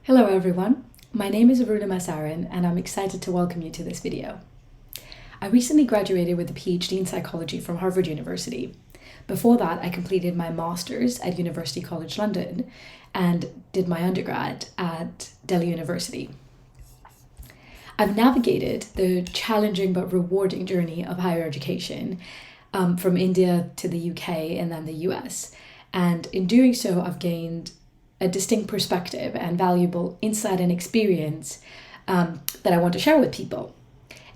Hello everyone, my name is Arunima Sarin and I'm excited to welcome you to this video. I recently graduated with a PhD in psychology from Harvard University. Before that, I completed my master's at University College London and did my undergrad at Delhi University. I've navigated the challenging but rewarding journey of higher education from India to the UK and then the US. And in doing so, I've gained a distinct perspective and valuable insight and experience that I want to share with people.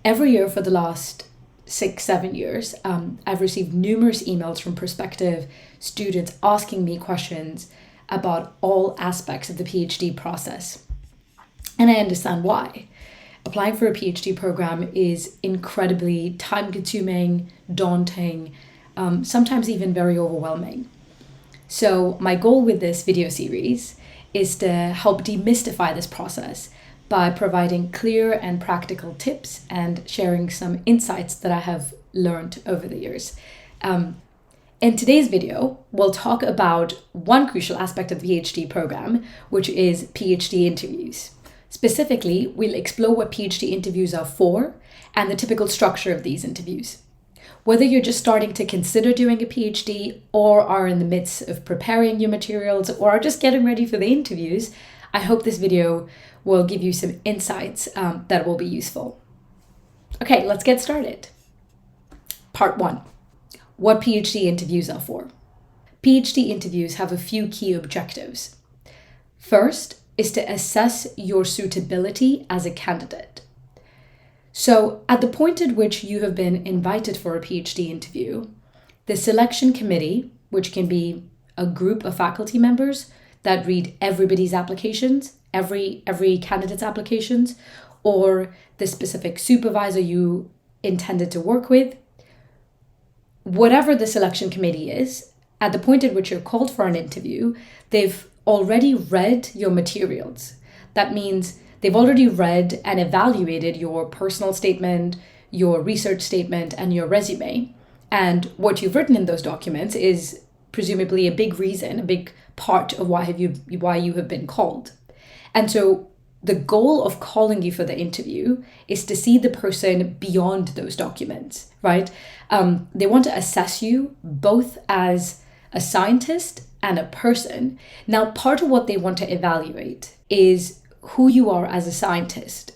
Every year for the last 6-7 years, I've received numerous emails from prospective students asking me questions about all aspects of the PhD process. And I understand why. Applying for a PhD program is incredibly time-consuming, daunting, sometimes even very overwhelming. So my goal with this video series is to help demystify this process by providing clear and practical tips and sharing some insights that I have learned over the years. In today's video, we'll talk about one crucial aspect of the PhD program, which is PhD interviews. Specifically, we'll explore what PhD interviews are for and the typical structure of these interviews. Whether you're just starting to consider doing a PhD or are in the midst of preparing your materials or are just getting ready for the interviews, I hope this video will give you some insights that will be useful. Okay, let's get started. Part 1. What PhD interviews are for. PhD interviews have a few key objectives. First is to assess your suitability as a candidate. So at the point at which you have been invited for a PhD interview, the selection committee, which can be a group of faculty members that read everybody's applications, every candidate's applications, or the specific supervisor you intended to work with, whatever the selection committee is, at the point at which you're called for an interview, they've already read your materials. That means they've already read and evaluated your personal statement, your research statement, and your resume. And what you've written in those documents is presumably a big reason, a big part of why you have been called. And so the goal of calling you for the interview is to see the person beyond those documents, right? They want to assess you both as a scientist and a person. Now, part of what they want to evaluate is who you are as a scientist.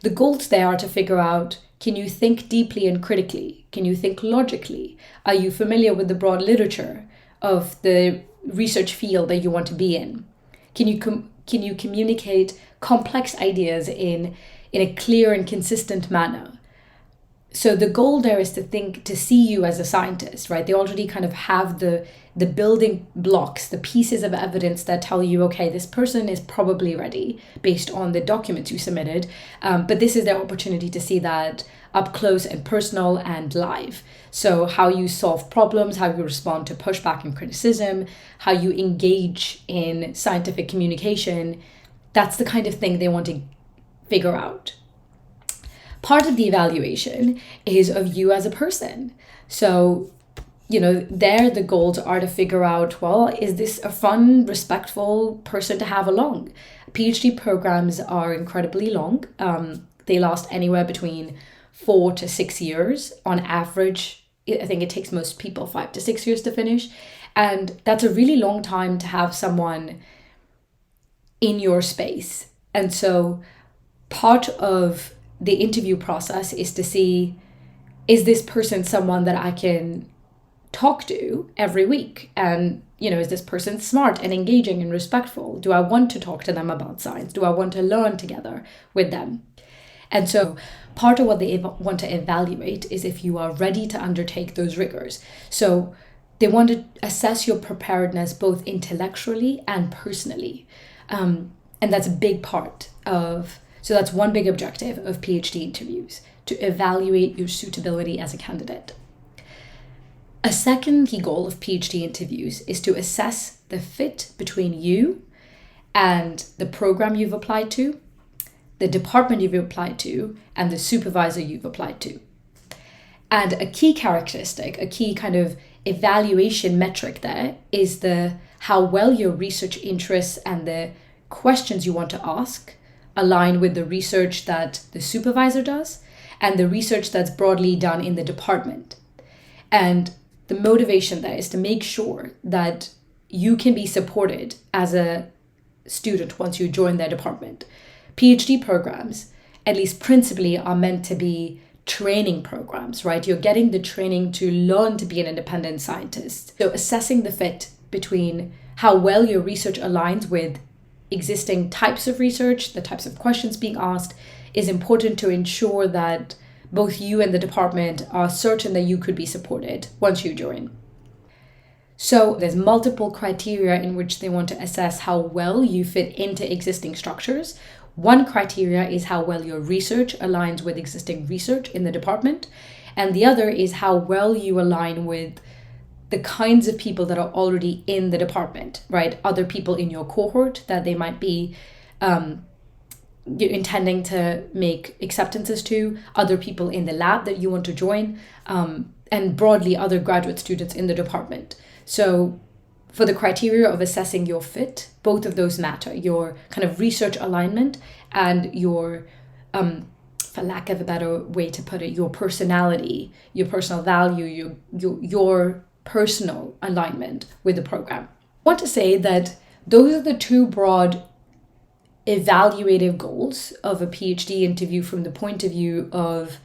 The goals there are to figure out, can you think deeply and critically? Can you think logically? Are you familiar with the broad literature of the research field that you want to be in? Can you communicate complex ideas in a clear and consistent manner? So the goal there is to see you as a scientist, right? They already kind of have the building blocks, the pieces of evidence that tell you, okay, this person is probably ready based on the documents you submitted. But this is their opportunity to see that up close and personal and live. So how you solve problems, how you respond to pushback and criticism, how you engage in scientific communication, that's the kind of thing they want to figure out. Part of the evaluation is of you as a person. So, there the goals are to figure out, well, is this a fun, respectful person to have along? PhD programs are incredibly long. They last anywhere between 4 to 6 years. On average, I think it takes most people 5 to 6 years to finish. And that's a really long time to have someone in your space. And so part of the interview process is to see, is this person someone that I can talk to every week? And, is this person smart and engaging and respectful? Do I want to talk to them about science? Do I want to learn together with them? And so part of what they want to evaluate is if you are ready to undertake those rigors. So they want to assess your preparedness both intellectually and personally. And that's a big part of... So that's one big objective of PhD interviews, to evaluate your suitability as a candidate. A second key goal of PhD interviews is to assess the fit between you and the program you've applied to, the department you've applied to, and the supervisor you've applied to. And a key characteristic, a key kind of evaluation metric there is how well your research interests and the questions you want to ask align with the research that the supervisor does and the research that's broadly done in the department. And the motivation there is to make sure that you can be supported as a student once you join their department. PhD programs, at least principally, are meant to be training programs, right? You're getting the training to learn to be an independent scientist. So assessing the fit between how well your research aligns with existing types of research, the types of questions being asked, is important to ensure that both you and the department are certain that you could be supported once you join. So there's multiple criteria in which they want to assess how well you fit into existing structures. One criteria is how well your research aligns with existing research in the department, and the other is how well you align with the kinds of people that are already in the department, right? Other people in your cohort that they might be intending to make acceptances to, other people in the lab that you want to join, and broadly other graduate students in the department. So for the criteria of assessing your fit, both of those matter, your kind of research alignment and your, for lack of a better way to put it, your personality, your personal value, your personal alignment with the program. I want to say that those are the two broad evaluative goals of a PhD interview from the point of view of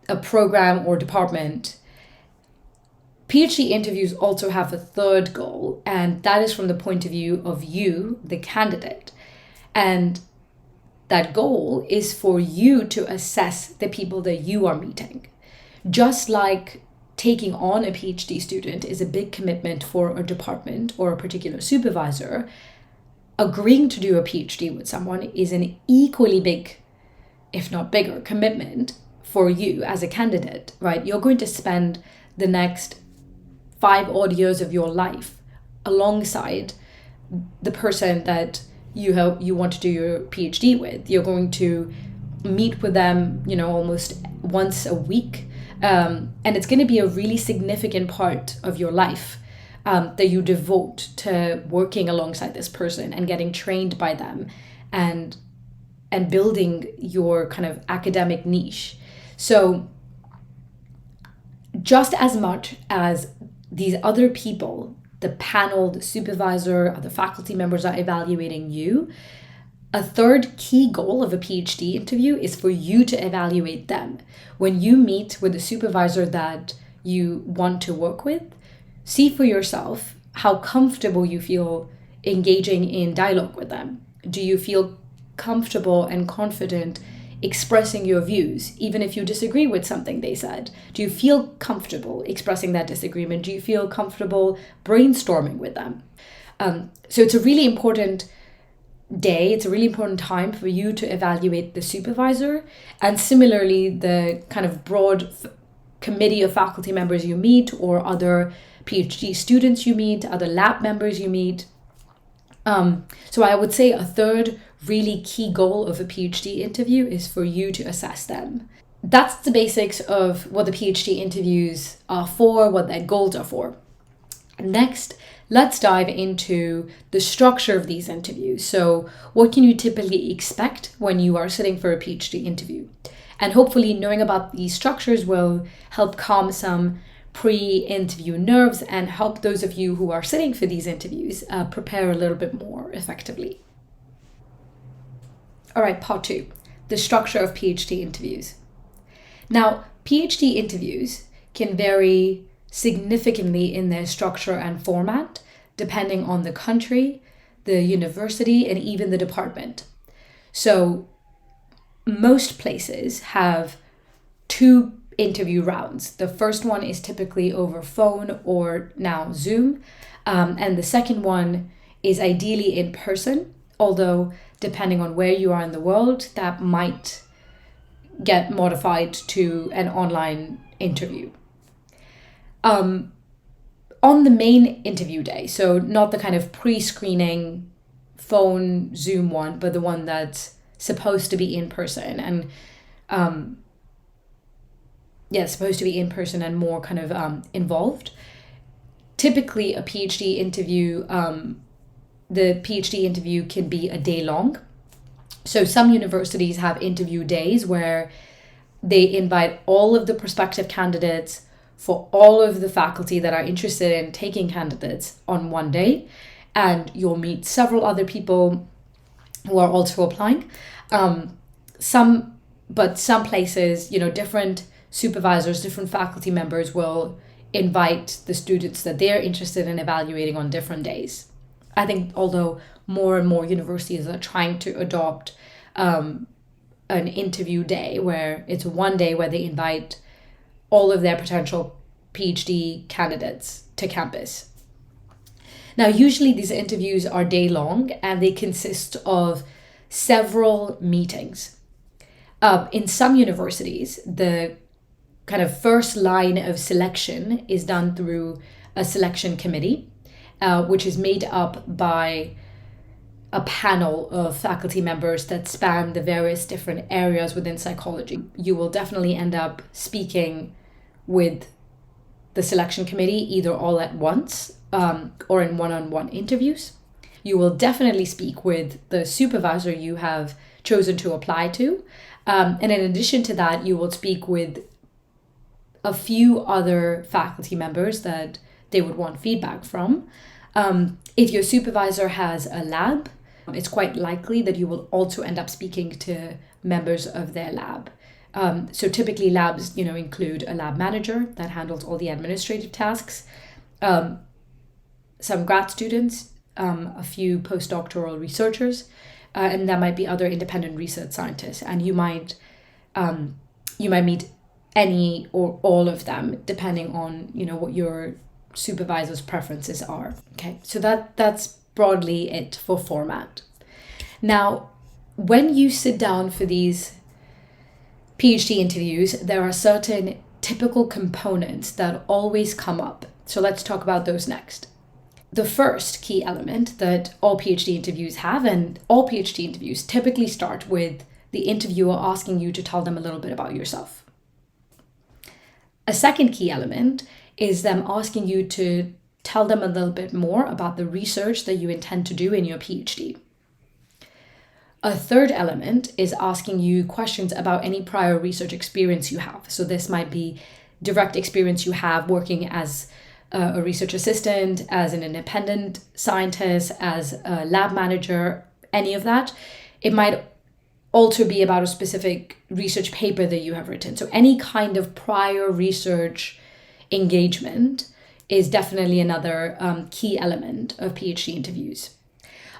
a program or department. PhD interviews also have a third goal, and that is from the point of view of you, the candidate. And that goal is for you to assess the people that you are meeting. Just like taking on a PhD student is a big commitment for a department or a particular supervisor, agreeing to do a PhD with someone is an equally big, if not bigger, commitment for you as a candidate, right? You're going to spend the next 5 odd years of your life alongside the person that you want to do your PhD with. You're going to meet with them, almost once a week. And it's going to be a really significant part of your life that you devote to working alongside this person and getting trained by them and building your kind of academic niche. So just as much as these other people, the panel, the supervisor, other faculty members are evaluating you, a third key goal of a PhD interview is for you to evaluate them. When you meet with a supervisor that you want to work with, see for yourself how comfortable you feel engaging in dialogue with them. Do you feel comfortable and confident expressing your views, even if you disagree with something they said? Do you feel comfortable expressing that disagreement? Do you feel comfortable brainstorming with them? So it's a really important day. It's a really important time for you to evaluate the supervisor, and similarly the kind of broad committee of faculty members you meet, or other PhD students you meet, other lab members you meet. So I would say a third really key goal of a PhD interview is for you to assess them. That's the basics of what the PhD interviews are for, what their goals are for. Next, let's dive into the structure of these interviews. So what can you typically expect when you are sitting for a PhD interview? And hopefully knowing about these structures will help calm some pre-interview nerves and help those of you who are sitting for these interviews prepare a little bit more effectively. All right, part 2, the structure of PhD interviews. Now, PhD interviews can vary significantly in their structure and format, depending on the country, the university, and even the department. So most places have 2 interview rounds. The first one is typically over phone or now Zoom, and the second one is ideally in person, although depending on where you are in the world, that might get modified to an online interview. On the main interview day, so not the kind of pre-screening phone Zoom one, but the one that's supposed to be in person and supposed to be in person and more kind of involved. Typically a PhD interview the PhD interview can be a day long. So some universities have interview days where they invite all of the prospective candidates for all of the faculty that are interested in taking candidates on one day. And you'll meet several other people who are also applying. Some places, different supervisors, different faculty members will invite the students that they're interested in evaluating on different days. I think although more and more universities are trying to adopt an interview day where it's one day where they invite all of their potential PhD candidates to campus. Now, usually these interviews are day long and they consist of several meetings. In some universities, the kind of first line of selection is done through a selection committee, which is made up by a panel of faculty members that span the various different areas within psychology. You will definitely end up speaking with the selection committee either all at once or in one-on-one interviews. You will definitely speak with the supervisor you have chosen to apply to. And in addition to that, you will speak with a few other faculty members that they would want feedback from. If your supervisor has a lab, it's quite likely that you will also end up speaking to members of their lab. So typically labs, include a lab manager that handles all the administrative tasks, some grad students, a few postdoctoral researchers, and there might be other independent research scientists. And you might meet any or all of them depending on what your supervisor's preferences are. Okay, so that's broadly it for format. Now, when you sit down for these PhD interviews, there are certain typical components that always come up. So let's talk about those next. The first key element that all PhD interviews have, and all PhD interviews typically start with the interviewer asking you to tell them a little bit about yourself. A second key element is them asking you to tell them a little bit more about the research that you intend to do in your PhD. A third element is asking you questions about any prior research experience you have. So this might be direct experience you have working as a research assistant, as an independent scientist, as a lab manager, any of that. It might also be about a specific research paper that you have written. So any kind of prior research engagement is definitely another key element of PhD interviews.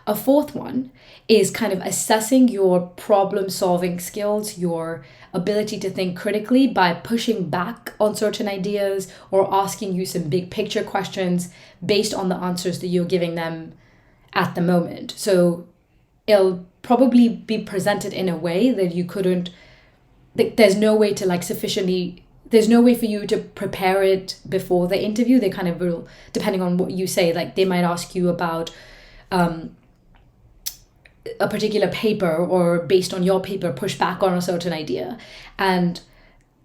A fourth one is kind of assessing your problem-solving skills, your ability to think critically by pushing back on certain ideas or asking you some big picture questions based on the answers that you're giving them at the moment. So it'll probably be presented in a way that you couldn't, there's no way for you to prepare it before the interview. They kind of will, depending on what you say, like they might ask you about a particular paper, or based on your paper push back on a certain idea. And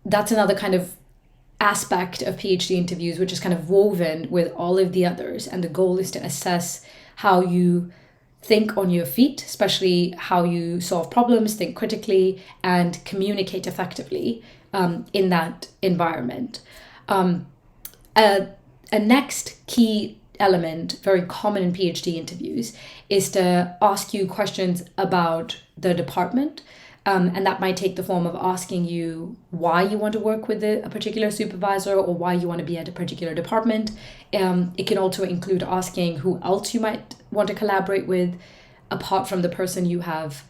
that's another kind of aspect of PhD interviews which is kind of woven with all of the others, and the goal is to assess how you think on your feet, especially how you solve problems, think critically, and communicate effectively in that environment. A next key element, very common in PhD interviews, is to ask you questions about the department. And that might take the form of asking you why you want to work with a particular supervisor or why you want to be at a particular department. It can also include asking who else you might want to collaborate with apart from the person you have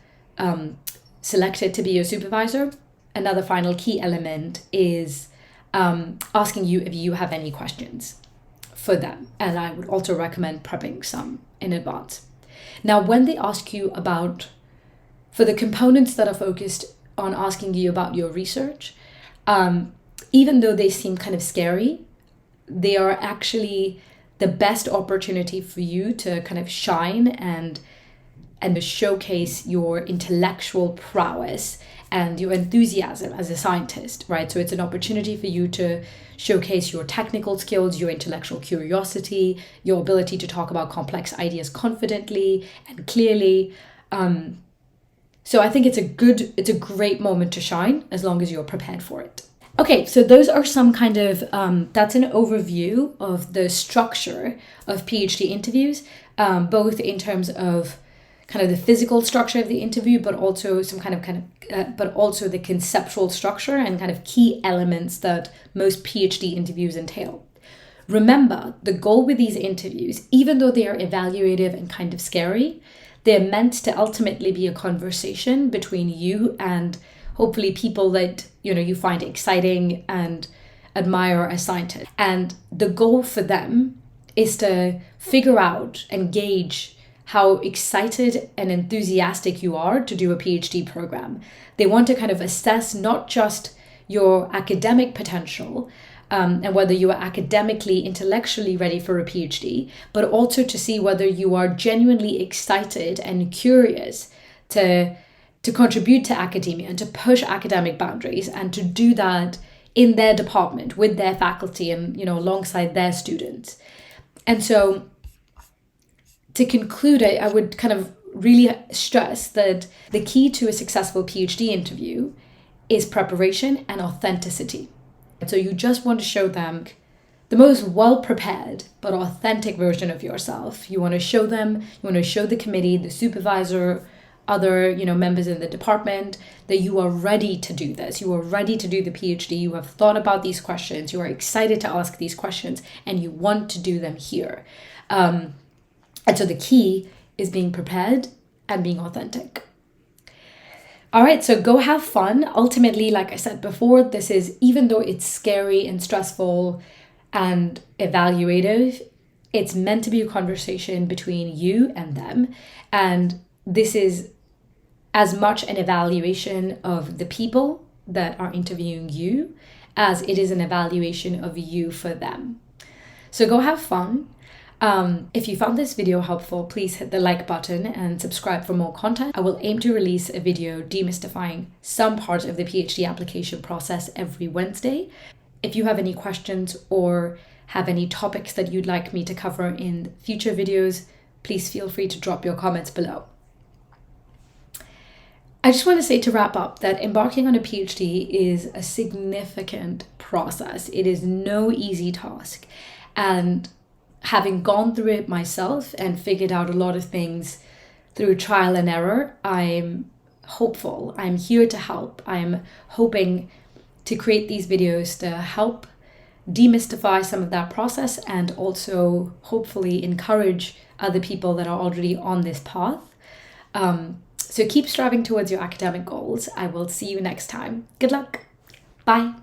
selected to be your supervisor. Another final key element is asking you if you have any questions for them. And I would also recommend prepping some in advance. Now, when they ask you for the components that are focused on asking you about your research, even though they seem kind of scary, they are actually the best opportunity for you to kind of shine and and showcase your intellectual prowess and your enthusiasm as a scientist, right? So it's an opportunity for you to showcase your technical skills, your intellectual curiosity, your ability to talk about complex ideas confidently and clearly. So I think it's a great moment to shine as long as you're prepared for it. Okay, so those are some kind of, that's an overview of the structure of PhD interviews, both in terms of kind of the physical structure of the interview, but also but also the conceptual structure and kind of key elements that most PhD interviews entail. Remember, the goal with these interviews, even though they are evaluative and kind of scary, they're meant to ultimately be a conversation between you and hopefully people that, you find exciting and admire as scientists. And the goal for them is to figure out and gauge how excited and enthusiastic you are to do a PhD program. They want to kind of assess not just your academic potential and whether you are academically, intellectually ready for a PhD, but also to see whether you are genuinely excited and curious to contribute to academia and to push academic boundaries and to do that in their department with their faculty and, alongside their students. And so to conclude, I would kind of really stress that the key to a successful PhD interview is preparation and authenticity. So you just want to show them the most well-prepared but authentic version of yourself. You want to show them, you want to show the committee, the supervisor, other members in the department that you are ready to do this. You are ready to do the PhD. You have thought about these questions. You are excited to ask these questions and you want to do them here. And so the key is being prepared and being authentic. All right, so go have fun. Ultimately, like I said before, this is, even though it's scary and stressful and evaluative, it's meant to be a conversation between you and them. And this is as much an evaluation of the people that are interviewing you as it is an evaluation of you for them. So go have fun. If you found this video helpful, please hit the like button and subscribe for more content. I will aim to release a video demystifying some part of the PhD application process every Wednesday. If you have any questions or have any topics that you'd like me to cover in future videos, please feel free to drop your comments below. I just want to say to wrap up that embarking on a PhD is a significant process. It is no easy task. And having gone through it myself and figured out a lot of things through trial and error, I'm hopeful. I'm here to help. I'm hoping to create these videos to help demystify some of that process and also hopefully encourage other people that are already on this path. So keep striving towards your academic goals. I will see you next time. Good luck. Bye.